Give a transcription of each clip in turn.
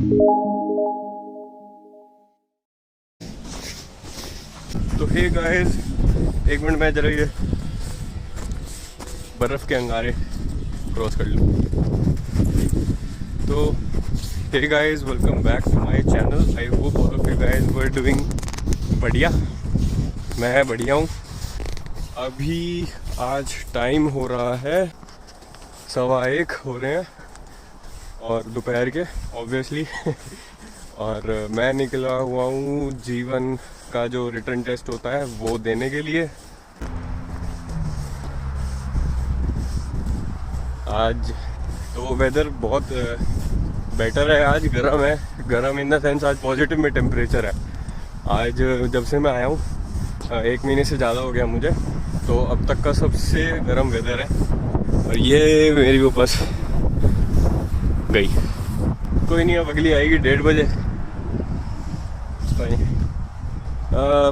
तो hey guys, एक minute में जरा ये बर्फ़ के अंगारे क्रॉस कर लूँ। तो hey guys, welcome back to my channel. I hope all of you guys were doing बढ़िया। मैं बढ़िया हूँ। अभी आज टाइम हो रहा है 1:15 हो रहे हैं और दोपहर के ऑब्वियसली और मैं निकला हुआ हूँ जीवन का जो रिटर्न टेस्ट होता है वो देने के लिए। आज तो वेदर बहुत बेटर है, आज गर्म है। गर्म इन द सेंस आज पॉजिटिव में टेम्परेचर है। आज जब से मैं आया हूँ 1 महीने से ज़्यादा हो गया मुझे, तो अब तक का सबसे गर्म वेदर है। और ये मेरी वो बस गई, कोई नहीं, अब अगली आएगी 1:30 बजे।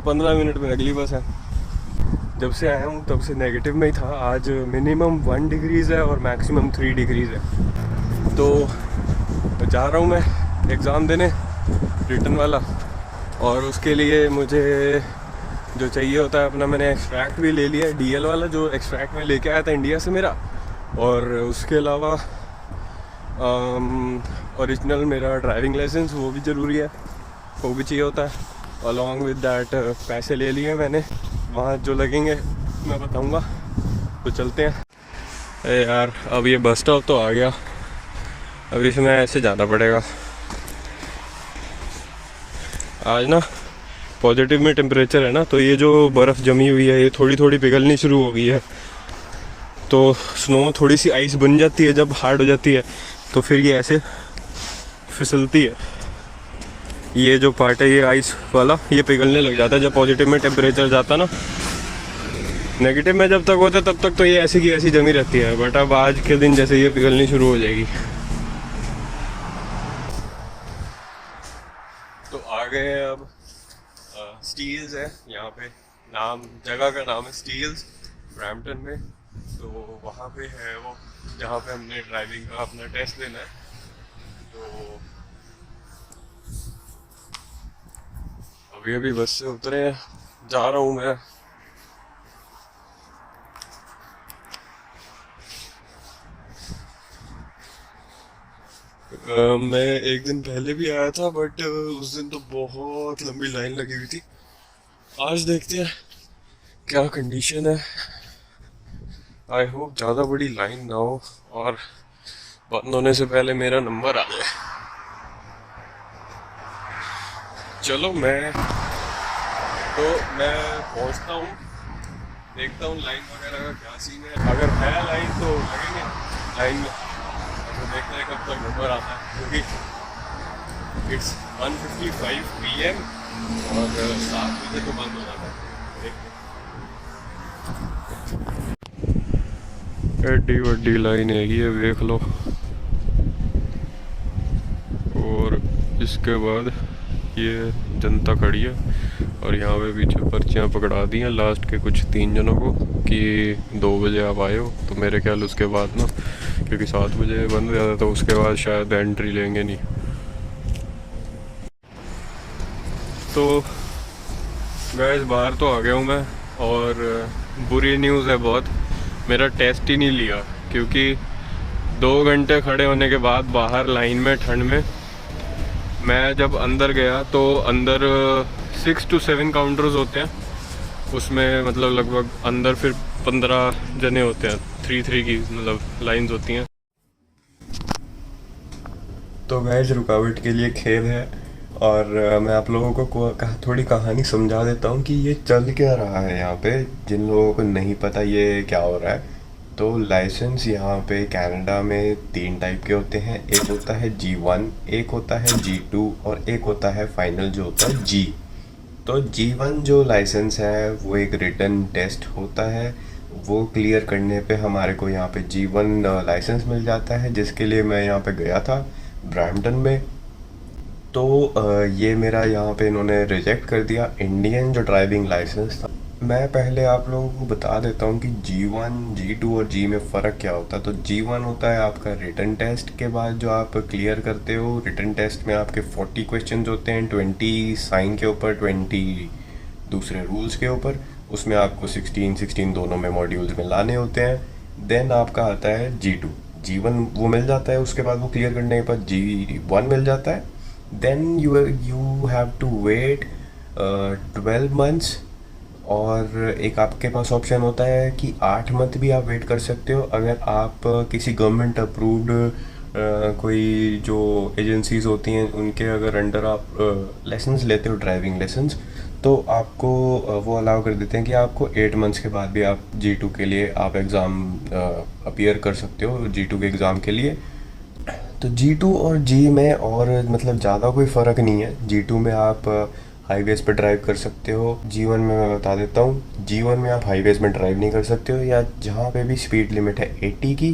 15 मिनट में अगली बस है। जब से आया हूँ तब से नेगेटिव में ही था। आज मिनिमम 1 डिग्रीज़ है और मैक्सिमम 3 डिग्रीज़ है। तो जा रहा हूँ मैं एग्ज़ाम देने रिटर्न वाला, और उसके लिए मुझे जो चाहिए होता है अपना, मैंने एक्सट्रैक्ट भी ले लिया है, DL वाला जो एक्सट्रैक्ट में लेके आया था इंडिया से मेरा। और उसके अलावा ओरिजिनल मेरा ड्राइविंग लाइसेंस, वो भी ज़रूरी है, वो भी चाहिए होता है। अलॉन्ग विद डैट पैसे ले लिए मैंने, वहाँ जो लगेंगे मैं बताऊँगा। तो चलते हैं। अरे यार, अब ये बस स्टॉप तो आ गया, अब इसमें ऐसे जाना पड़ेगा। आज ना पॉजिटिव में टेम्परेचर है ना, तो ये जो बर्फ़ जमी हुई है ये थोड़ी थोड़ी पिघलनी शुरू हो गई है। तो स्नो थोड़ी सी आइस बन जाती है, जब हार्ड हो जाती है तो फिर ये ऐसे फिसलती है। ये जो पार्ट है ये आइस वाला, ये पिघलने लग जाता है जब पॉजिटिव में टेम्परेचर जाता ना। नेगेटिव में जब तक होता है तब तक तो ये ऐसी की ऐसी जमी रहती है, बट अब आज के दिन जैसे ये पिघलनी शुरू हो जाएगी। तो आ गए अब स्टील्स है यहाँ पे, नाम जगह का नाम है स्टील्स, ब्रैम्पटन में। तो वहाँ पे है वो जहाँ पे हमने ड्राइविंग का अपना टेस्ट देना है। तो अभी बस से उतरे हैं, जा रहा हूँ मैं। मैं एक दिन पहले भी आया था, बट उस दिन तो बहुत लंबी लाइन लगी हुई थी। आज देखते हैं क्या कंडीशन है। आई होप ज़्यादा बड़ी लाइन ना हो और बंद होने से पहले मेरा नंबर आ जाए। चलो मैं पहुंचता हूँ, देखता हूँ लाइन वगैरह का क्या सीन है। अगर है लाइन तो लगेंगे लाइन में, तो देखते हैं कब तक नंबर आता है, क्योंकि इट्स 1:55 PM और 7 बजे तो बंद हो जाता है। एड्डी वड्डी लाइन हैगी है, देख लो। और इसके बाद ये जनता खड़ी है और यहाँ पे पीछे पर्चियाँ पकड़ा दी हैं लास्ट के कुछ 3 जनों को कि 2 बजे आप आए हो। तो मेरे ख्याल उसके बाद ना, क्योंकि 7 बजे बंद हो जाता है, तो उसके बाद शायद एंट्री लेंगे नहीं। तो गैस बाहर तो आ गया हूँ मैं, और बुरी न्यूज़ है बहुत, मेरा टेस्ट ही नहीं लिया। क्योंकि 2 घंटे खड़े होने के बाद बाहर लाइन में ठंड में, मैं जब अंदर गया तो अंदर 6 to 7 काउंटर्स होते हैं उसमें, मतलब लगभग अंदर फिर 15 जने होते हैं, 3 की मतलब लाइंस होती हैं। तो गैस रुकावट के लिए खेद है, और मैं आप लोगों को थोड़ी कहानी समझा देता हूँ कि ये चल क्या रहा है यहाँ पे, जिन लोगों को नहीं पता ये क्या हो रहा है। तो लाइसेंस यहाँ पे कनाडा में 3 टाइप के होते हैं। एक होता है G1, एक होता है G2 और एक होता है फाइनल जो होता है G। तो G1 जो लाइसेंस है वो एक रिटन टेस्ट होता है, वो क्लियर करने पे हमारे को यहाँ पे G1 लाइसेंस मिल जाता है, जिसके लिए मैं यहाँ पे गया था ब्रैम्पटन में। तो ये मेरा यहाँ पे इन्होंने रिजेक्ट कर दिया, इंडियन जो ड्राइविंग लाइसेंस था मैं पहले आप लोगों को बता देता हूँ कि G1 G2 और G में फ़र्क क्या होता है। तो G1 होता है आपका रिटन टेस्ट के बाद जो आप क्लियर करते हो। रिटन टेस्ट में आपके 40 क्वेश्चंस होते हैं, 20 साइन के ऊपर, 20 दूसरे रूल्स के ऊपर। उसमें आपको 16 दोनों में मॉड्यूल्स में लाने होते हैं। देन आपका आता है G2। G1 वो मिल जाता है, उसके बाद वो क्लियर करने के बाद G1 मिल जाता है। Then you have to wait 12 months. और एक आपके पास ऑप्शन होता है कि 8 मंथ भी आप वेट कर सकते हो अगर आप किसी गवर्नमेंट अप्रूव्ड कोई जो एजेंसीज होती हैं उनके अगर अंडर आप लाइसेंस लेते हो, ड्राइविंग लाइसेंस, तो आपको वो अलाउ कर देते हैं कि आपको 8 मंथ्स के बाद भी आप G2 के लिए आप एग्ज़ाम अपीयर कर सकते हो, G2 के एग्ज़ाम के लिए। तो G2 और G में और मतलब ज़्यादा कोई फ़र्क नहीं है। G2 में आप हाईवेज़ पे ड्राइव कर सकते हो। G1 में मैं बता देता हूँ, G1 में आप हाईवेज़ में ड्राइव नहीं कर सकते हो, या जहाँ पे भी स्पीड लिमिट है 80 की।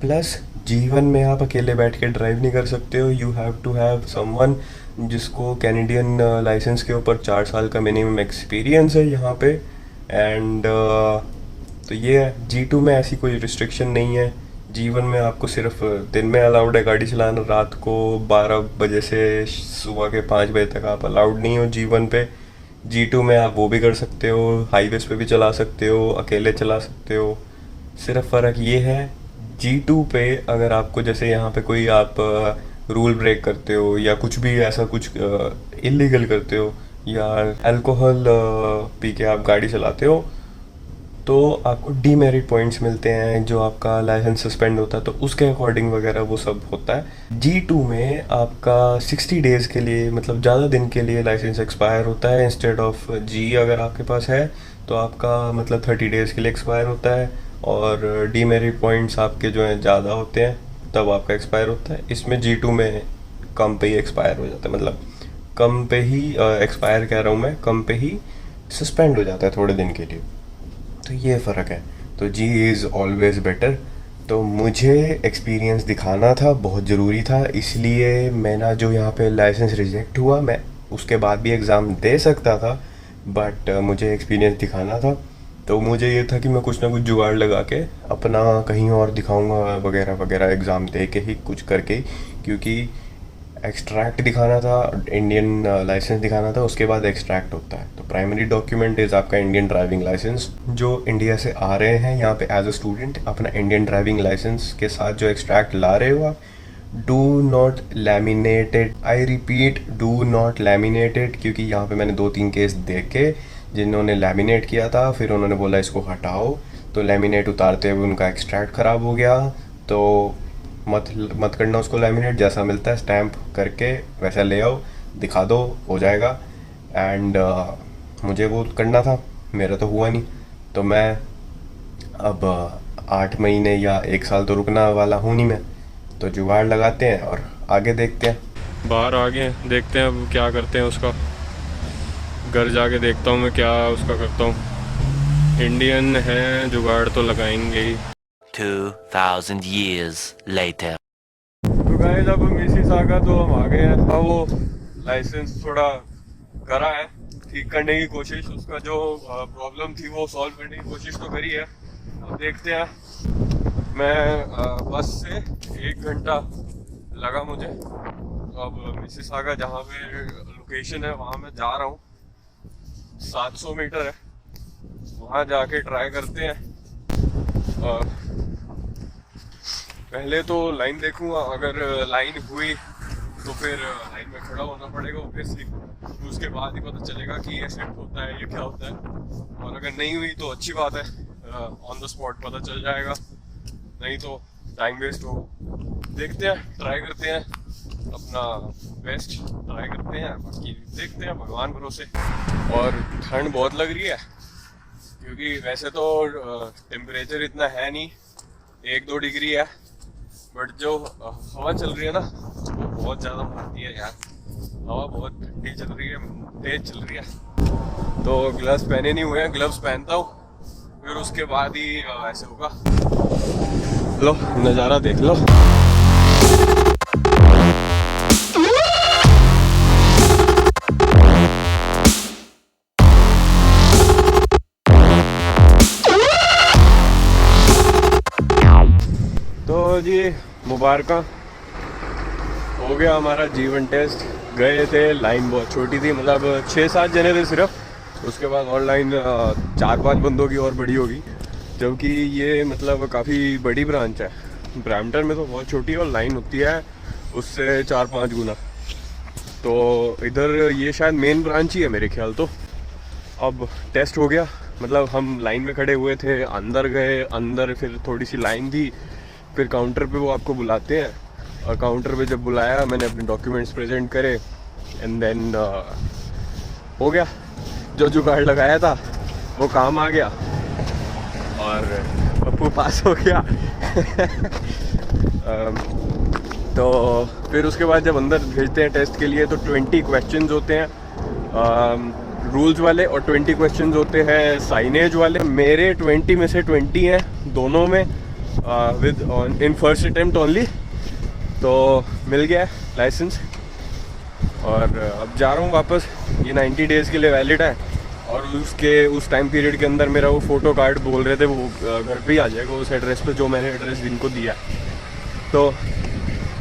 प्लस G1 में आप अकेले बैठ के ड्राइव नहीं कर सकते हो, you have to have someone जिसको कैनेडियन लाइसेंस के ऊपर 4 साल का मिनिमम एक्सपीरियंस है यहाँ पे। एंड तो ये है, G2 में ऐसी कोई रिस्ट्रिक्शन नहीं है। G1 में आपको सिर्फ दिन में अलाउड है गाड़ी चलाना, रात को 12 बजे से सुबह के 5 बजे तक आप अलाउड नहीं हो G1 पे। G2 में आप वो भी कर सकते हो, हाईवेज पे भी चला सकते हो, अकेले चला सकते हो। सिर्फ फ़र्क ये है, G2 पे अगर आपको जैसे यहाँ पे कोई आप रूल ब्रेक करते हो या कुछ भी ऐसा कुछ इलीगल करते हो, या अल्कोहल पी के आप गाड़ी चलाते हो, तो आपको डीमेरिट पॉइंट्स मिलते हैं, जो आपका लाइसेंस सस्पेंड होता है तो उसके अकॉर्डिंग वगैरह वो सब होता है। G2 में आपका 60 डेज़ के लिए, मतलब ज़्यादा दिन के लिए लाइसेंस एक्सपायर होता है। इंस्टेड ऑफ G अगर आपके पास है तो आपका मतलब 30 डेज़ के लिए एक्सपायर होता है। और डीमेरिट पॉइंट्स आपके जो हैं ज़्यादा होते हैं, तब आपका एक्सपायर होता है। इसमें G2 में कम पे ही एक्सपायर हो जाता है, मतलब कम पे ही एक्सपायर कह रहा हूँ मैं, कम पे ही सस्पेंड हो जाता है थोड़े दिन के लिए। तो ये फ़र्क है। तो G इज़ ऑलवेज़ बेटर। तो मुझे एक्सपीरियंस दिखाना था, बहुत ज़रूरी था, इसलिए मेरा जो यहाँ पे लाइसेंस रिजेक्ट हुआ, मैं उसके बाद भी एग्ज़ाम दे सकता था, बट मुझे एक्सपीरियंस दिखाना था। तो मुझे ये था कि मैं कुछ ना कुछ जुगाड़ लगा के अपना कहीं और दिखाऊंगा वगैरह वगैरह, एग्ज़ाम दे के ही कुछ करके, क्योंकि एक्सट्रैक्ट दिखाना था, इंडियन लाइसेंस दिखाना था, उसके बाद एक्सट्रैक्ट होता है। तो प्राइमरी डॉक्यूमेंट इज़ आपका इंडियन ड्राइविंग लाइसेंस। जो इंडिया से आ रहे हैं यहाँ पे एज अ स्टूडेंट, अपना इंडियन ड्राइविंग लाइसेंस के साथ जो एक्सट्रैक्ट ला रहे हो आप, do not laminated, I repeat, do not laminated, क्योंकि यहाँ पे मैंने 2-3 केस देखे जिन्होंने लैमिनेट किया था, फिर उन्होंने बोला इसको हटाओ, तो लैमिनेट उतारते हुए उनका एक्सट्रैक्ट ख़राब हो गया। तो मत मत करना उसको लैमिनेट, जैसा मिलता है स्टैम्प करके वैसा ले आओ, दिखा दो, हो जाएगा। एंड मुझे वो करना था, मेरा तो हुआ नहीं। तो मैं अब 8 महीने या 1 साल तो रुकना वाला हूँ नहीं मैं। तो जुगाड़ लगाते हैं और आगे देखते हैं। बाहर आगे देखते हैं अब क्या करते हैं उसका। घर जाके देखता हूँ मैं क्या उसका करता हूँ। इंडियन है, जुगाड़ तो लगाएंगे ही। 2000 years later. तो गाइस अब मिसिसागा तो हम आ गए हैं। अब वो लाइसेंस थोड़ा करा है, ठीक करने की कोशिश, उसका जो प्रॉब्लम थी वो सॉल्व करने की कोशिश तो करी है। अब देखते हैं। मैं बस से 1 घंटा लगा मुझे। अब मिसिसागा जहाँ पे लोकेशन है वहाँ मैं जा रहा हूँ, 700 मीटर है, वहाँ जाके ट्राई करते हैं। और पहले तो लाइन देखूंगा, अगर लाइन हुई तो फिर लाइन में खड़ा होना पड़ेगा ऑब्वियसली, उसके बाद ही पता चलेगा कि ये शिफ्ट होता है, ये क्या होता है। और अगर नहीं हुई तो अच्छी बात है, ऑन द स्पॉट पता चल जाएगा, नहीं तो टाइम वेस्ट होगा। देखते हैं, ट्राई करते हैं, अपना बेस्ट ट्राई करते हैं, बाकी देखते हैं, भगवान भरोसे। और ठंड बहुत लग रही है, क्योंकि वैसे तो टेम्परेचर इतना है नहीं, 1-2 डिग्री है, बट जो हवा चल रही है ना वो बहुत ज़्यादा मारती है यार। हवा बहुत ठंडी चल रही है, तेज चल रही है। तो ग्लव्स पहने नहीं हुए हैं, ग्लव्स पहनता हूँ, फिर उसके बाद ही ऐसे होगा। लो नज़ारा देख लो। लिए मुबारक हो गया हमारा जीवन टेस्ट। गए थे, लाइन बहुत छोटी थी, मतलब 6-7 जने थे सिर्फ। उसके बाद ऑनलाइन 4-5 बंदों की और बड़ी होगी, जबकि ये मतलब काफ़ी बड़ी ब्रांच है। ब्रैम्पटन में तो बहुत छोटी और लाइन होती है उससे 4-5 गुना। तो इधर ये शायद मेन ब्रांच ही है मेरे ख्याल। तो अब टेस्ट हो गया, मतलब हम लाइन में खड़े हुए थे, अंदर गए, अंदर फिर थोड़ी सी लाइन थी, फिर काउंटर पे वो आपको बुलाते हैं, और काउंटर पे जब बुलाया मैंने अपने डॉक्यूमेंट्स प्रेजेंट करे, एंड देन हो गया। जो जुगाड़ लगाया था वो काम आ गया और पप्पू पास हो गया। तो फिर उसके बाद जब अंदर भेजते हैं टेस्ट के लिए तो 20 क्वेश्चंस होते हैं रूल्स वाले, और 20 क्वेश्चंस होते हैं साइनेज वाले। मेरे 20 में से 20 हैं दोनों में, with in first attempt only. तो मिल गया लाइसेंस और अब जा रहा हूँ वापस। ये 90 डेज़ के लिए वैलिड है, और उस टाइम पीरियड के अंदर मेरा वो फ़ोटो कार्ड बोल रहे थे वो घर पे ही आ जाएगा उस एड्रेस पे जो मैंने एड्रेस इनको दिया। तो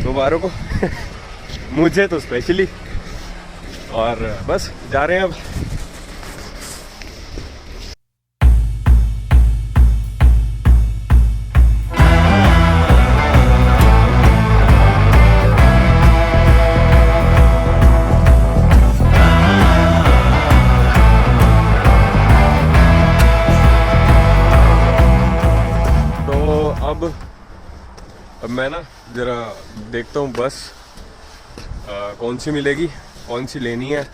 मुबारक हो मुझे तो स्पेशली। और बस जा रहे हैं अब। अब मैं ना ज़रा देखता हूँ बस कौन सी मिलेगी, कौन सी लेनी है,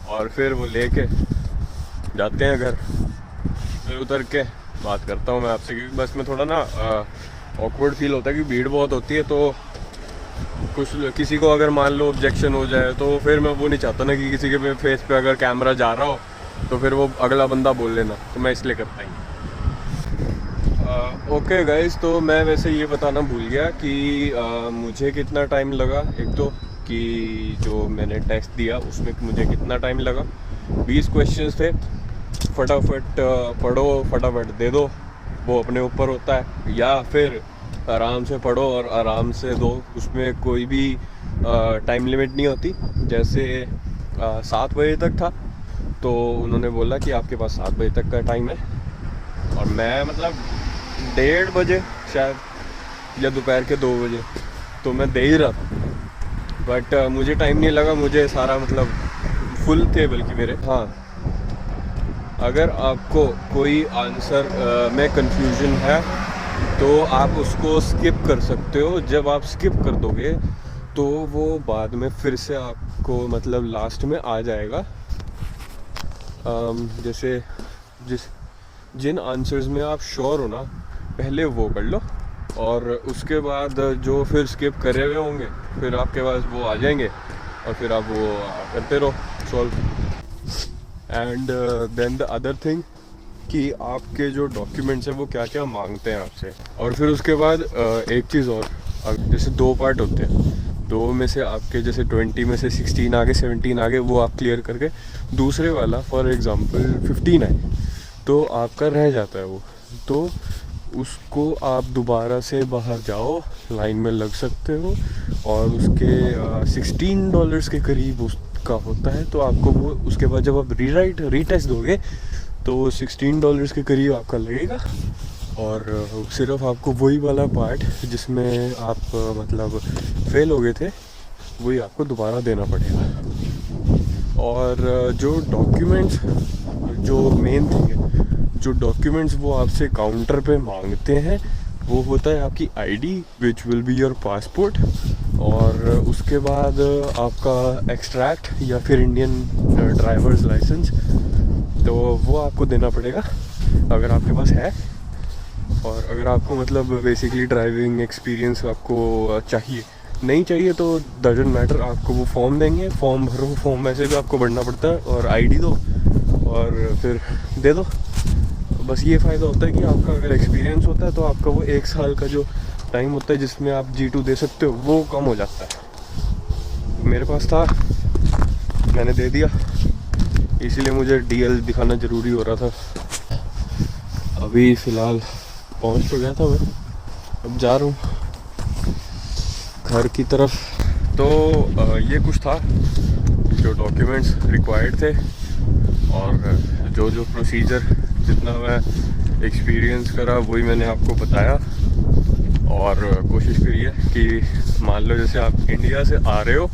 और फिर वो लेके जाते हैं घर। फिर उतर के बात करता हूँ मैं आपसे, क्योंकि बस में थोड़ा ना ऑकवर्ड फील होता है कि भीड़ बहुत होती है। तो किसी को अगर मान लो ऑब्जेक्शन हो जाए तो फिर मैं वो नहीं चाहता ना कि किसी के फेस पे अगर कैमरा जा रहा हो तो फिर वो अगला बंदा बोल लेना, तो मैं इसलिए करता ही। ओके गाइस, तो मैं वैसे ये बताना भूल गया कि मुझे कितना टाइम लगा। एक तो कि जो मैंने टेस्ट दिया उसमें मुझे कितना टाइम लगा। 20 क्वेश्चंस थे, फटाफट पढ़ो फटाफट दे दो, वो अपने ऊपर होता है, या फिर आराम से पढ़ो और आराम से दो। उसमें कोई भी टाइम लिमिट नहीं होती। जैसे 7 बजे तक था तो उन्होंने बोला कि आपके पास 7 बजे तक का टाइम है, और मैं मतलब 1:30 बजे शायद या दोपहर के 2 बजे तो मैं दे ही रहा था, बट मुझे टाइम नहीं लगा। मुझे सारा मतलब फुल थे बल्कि मेरे। हाँ, अगर आपको कोई आंसर में कंफ्यूजन है तो आप उसको स्किप कर सकते हो। जब आप स्किप कर दोगे तो वो बाद में फिर से आपको मतलब लास्ट में आ जाएगा। जैसे जिन आंसर्स में आप श्योर हो ना, पहले वो कर लो, और उसके बाद जो फिर स्किप करे हुए होंगे फिर आपके पास वो आ जाएंगे, और फिर आप वो करते रहो solve. And then the other thing कि आपके जो डॉक्यूमेंट्स हैं वो क्या क्या मांगते हैं आपसे। और फिर उसके बाद एक चीज़ और, जैसे 2 पार्ट होते हैं, 2 में से आपके जैसे 20 में से 16 आगे 17 आगे वो आप क्लियर करके दूसरे वाला फॉर एग्ज़ाम्पल 15 है तो आपका रह जाता है वो, तो उसको आप दोबारा से बाहर जाओ, लाइन में लग सकते हो, और उसके $16 के करीब उसका होता है। तो आपको वो उसके बाद जब आप रीटेस्ट दोगे तो $16 के करीब आपका लगेगा, और सिर्फ आपको वही वाला पार्ट जिसमें आप मतलब फेल हो गए थे वही आपको दोबारा देना पड़ेगा। और जो डॉक्यूमेंट्स, जो मेन थिंग है, जो डॉक्यूमेंट्स वो आपसे काउंटर पे मांगते हैं वो होता है आपकी ID which will be your passport, और उसके बाद आपका एक्सट्रैक्ट या फिर इंडियन ड्राइवर्स लाइसेंस, तो वो आपको देना पड़ेगा अगर आपके पास है। और अगर आपको मतलब बेसिकली ड्राइविंग एक्सपीरियंस आपको चाहिए, नहीं चाहिए तो डजंट मैटर, आपको वो फॉर्म देंगे, फॉर्म भरो, फॉर्म ऐसे भी आपको भरना पड़ता है, और आईडी दो और फिर दे दो। बस ये फ़ायदा होता है कि आपका अगर एक्सपीरियंस होता है तो आपका वो 1 साल का जो टाइम होता है जिसमें आप G2 दे सकते हो वो कम हो जाता है। मेरे पास था, मैंने दे दिया, इसीलिए मुझे DL दिखाना ज़रूरी हो रहा था। अभी फ़िलहाल पहुंच तो गया था मैं, अब जा रहा हूँ घर की तरफ। तो ये कुछ था जो डॉक्यूमेंट्स रिक्वायर्ड थे, और जो जो प्रोसीजर जितना मैं एक्सपीरियंस करा वही मैंने आपको बताया। और कोशिश करिए कि मान लो जैसे आप इंडिया से आ रहे हो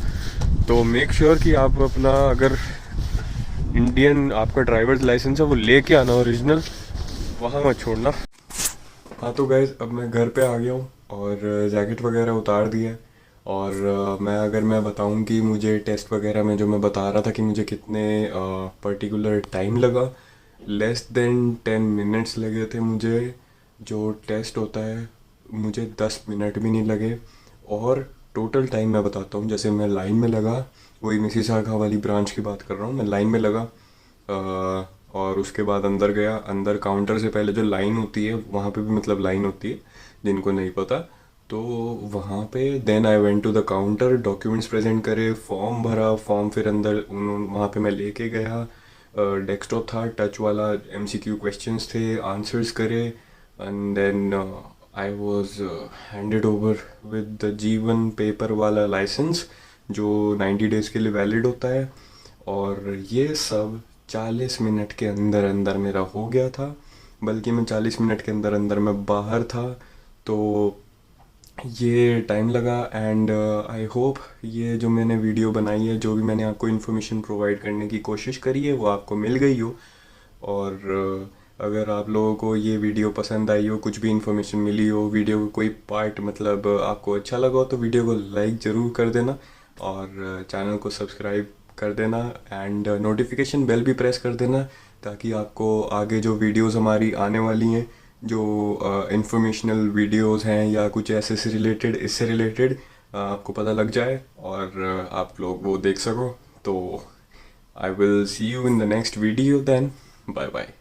तो मेक श्योर कि आप अपना अगर इंडियन आपका ड्राइवर्स लाइसेंस है वो लेके आना ओरिजिनल, वहाँ मत छोड़ना। हाँ तो गाइस अब मैं घर पे आ गया हूँ और जैकेट वगैरह उतार दिया है। और मैं बताऊँ कि मुझे टेस्ट वगैरह में जो मैं बता रहा था कि मुझे कितने पर्टिकुलर टाइम लगा, लेस देन 10 मिनट्स लगे थे मुझे। जो टेस्ट होता है मुझे 10 मिनट भी नहीं लगे। और टोटल टाइम मैं बताता हूँ, जैसे मैं लाइन में लगा, वही मिसिसागा वाली ब्रांच की बात कर रहा हूँ, मैं लाइन में लगा और उसके बाद अंदर गया। अंदर काउंटर से पहले जो लाइन होती है वहाँ पे भी मतलब लाइन होती है, जिनको नहीं पता तो वहाँ पे then I went to the counter, documents present करे, फॉर्म भरा, फॉर्म फिर अंदर उन्होंने वहाँ पे मैं लेके गया। डेस्कटॉप था टच वाला, एमसीक्यू क्वेश्चंस थे, आंसर्स करे, and then I was handed over with the जीवन पेपर वाला लाइसेंस जो 90 डेज़ के लिए वैलिड होता है। और ये सब 40 मिनट के अंदर अंदर मेरा हो गया था, बल्कि मैं 40 मिनट के अंदर अंदर मैं बाहर था। तो ये टाइम लगा। एंड आई होप ये जो मैंने वीडियो बनाई है, जो भी मैंने आपको इन्फॉर्मेशन प्रोवाइड करने की कोशिश करी है वो आपको मिल गई हो। और अगर आप लोगों को ये वीडियो पसंद आई हो, कुछ भी इन्फॉर्मेशन मिली हो, वीडियो का कोई पार्ट मतलब आपको अच्छा लगा हो, तो वीडियो को लाइक ज़रूर कर देना और चैनल को सब्सक्राइब कर देना एंड नोटिफिकेशन बेल भी प्रेस कर देना, ताकि आपको आगे जो वीडियोस हमारी आने वाली हैं, जो इंफॉर्मेशनल वीडियोस हैं या कुछ ऐसे से रिलेटेड, इससे रिलेटेड आपको पता लग जाए और आप लोग वो देख सको। तो I will see you in the next video then, bye bye.